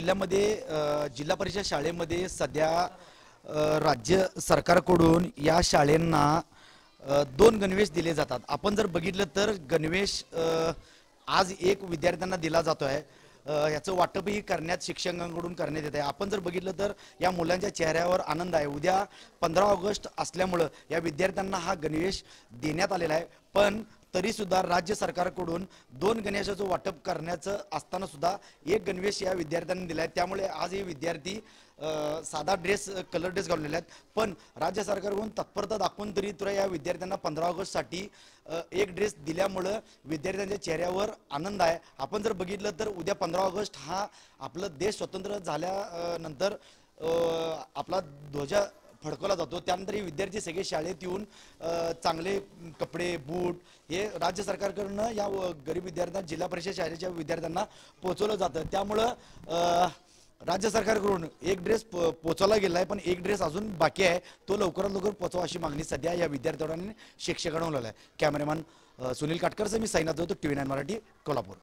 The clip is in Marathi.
किल्ल्यामध्ये जिल्हा परिषद शाळेमध्ये सध्या राज्य सरकारकडून या शाळेंना दोन गणवेश दिले जातात। आपण जर बघितलं तर गणवेश आज एक विद्यार्थ्यांना दिला जातोय। याचं वाटपही करण्यात शिक्षकांकडून करण्यात येत आहे। आपण जर बघितलं तर या मुलांच्या चेहऱ्यावर आनंद आहे। उद्या 15 ऑगस्ट असल्यामुळे या विद्यार्थ्यांना हा गणवेश देण्यात आलेला आहे। पण तरी सुद्धा राज्य सरकारकडून दोन गणवेशाचं वाटप करण्याचं असताना सुद्धा एक गणवेश या विद्यार्थ्यांनी दिला आहे। त्यामुळे आज हे विद्यार्थी साधा ड्रेस कलर ड्रेस घालून आहेत। पण राज्य सरकारकडून तत्परता दाखवून तरी या विद्यार्थ्यांना 15 ऑगस्ट साठी एक ड्रेस दिल्यामुळे विद्यार्थ्यांच्या चेहऱ्यावर आनंद आहे। आपण जर बघितलं तर उद्या 15 ऑगस्ट हा आपलं देश स्वतंत्र झाल्यानंतर आपला ध्वज फडकवला जातो। त्यानंतर हे विद्यार्थी सगळे शाळेत येऊन चांगले कपडे बूट हे राज्य सरकारकडून या गरीब विद्यार्थ्यांना जिल्हा परिषद शाळेच्या विद्यार्थ्यांना पोहोचवलं जातं। त्यामुळे राज्य सरकारकडून एक ड्रेस पोहोचवला गेला आहे, पण एक ड्रेस अजून बाकी आहे। तो लवकरात लवकर पोहोचवा अशी मागणी सध्या या विद्यार्थ्यांनी शिक्षकांना लावली आहे। कॅमेरामॅन सुनील काटकरचं मी साईनाथ जातो, TV9 मराठी, कोल्हापूर।